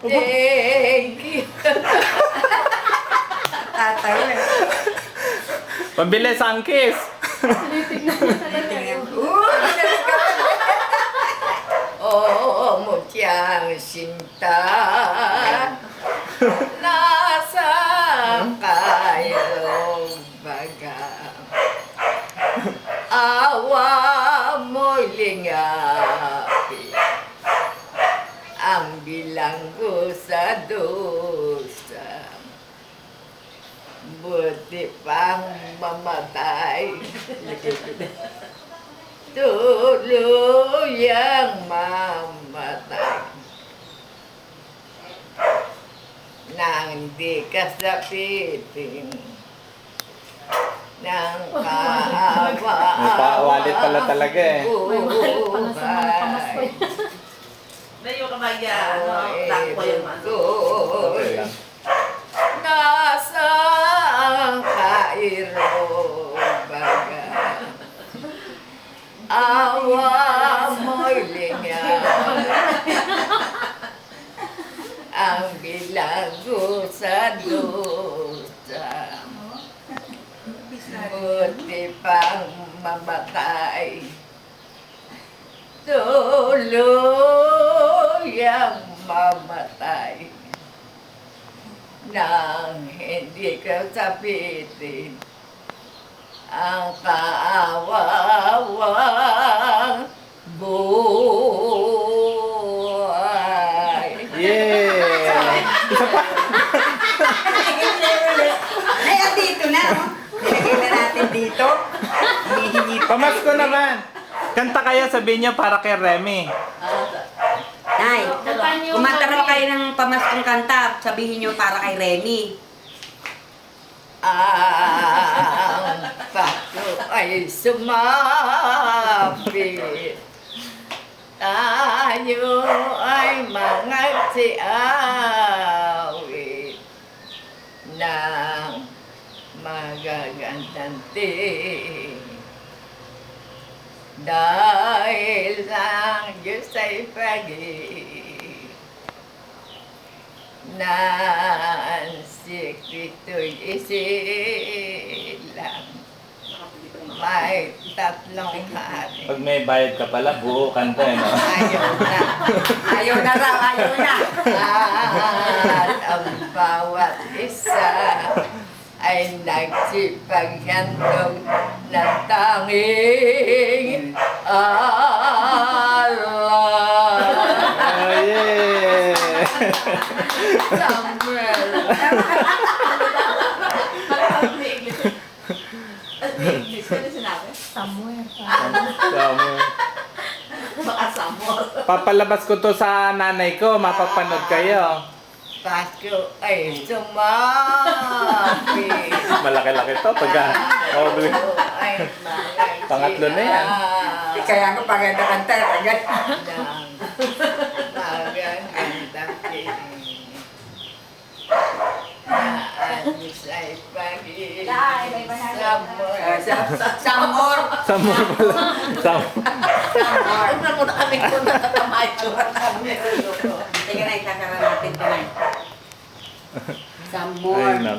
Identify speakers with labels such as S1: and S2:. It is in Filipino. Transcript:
S1: Thank you.
S2: Tatawa eh.
S3: Pambili sa angkis.
S2: Tingnan.
S1: Oh, mutyang sinta. Nasaan kayo baga? Awa mo lingapi ang bilanggo sa dosa. Buti pang mamatay, tuluyang mamatay. Nang di kasapitin ng kahawa.
S3: May paawalit pala talaga eh.
S4: May mahalit pala sa mga pamaskoy.
S5: Layo ka ba yan? Takbo yung ano.
S3: Okay lang.
S1: Nasa kairo baga, awa mo'y lingaw ang bilanggo sa lusa. Buti pang mamatay, tuluyang mamatay. Nang hindi ka sapitin ang kaawawang buhay.
S3: Yeah! Isa pa.
S2: Ay, dito na, oh. Nilagay na natin dito. Hinihingi pa.
S3: Pamasko naman. Kanta kaya sabihin niyo para kay Remy.
S2: Nay, kumanta raw kayo ng pamaskong kanta. Sabihin nyo para kay Remy.
S1: Ang pato ay sumapit, tayo ay mga siawit ng magagandang ting. Dahil ang Diyos ay pag-ibig, nansik dito'y isilang, may tatlong hari.
S3: Pag may bayad ka pala, buo kanta eh, no?
S1: Ayaw na.
S2: Ayaw na raw, ayaw na.
S1: At ang bawat isa ay nagsipaghandog ng tanging Allah.
S3: Oh, yeah!
S1: Samuel.
S5: English. Ano sinabi?
S4: Somewhere.
S5: Baka Samuel.
S3: Papalabas ko to sa nanay ko, mapapanood kayo.
S1: Pasko ay sumapit.
S3: Malaki-laki to, pagka
S1: Ay
S3: Pangatlo na yan.
S2: Kaya nga paganda kanta, agad.
S1: Magagandang piling na anis ay pag-ibig sa more.
S3: Samor pala.
S5: Huwag na muna kami kung natatamay ko.
S2: Tingnan na, ikakara natin ito na. Some
S3: Ay,
S2: more.
S3: naku.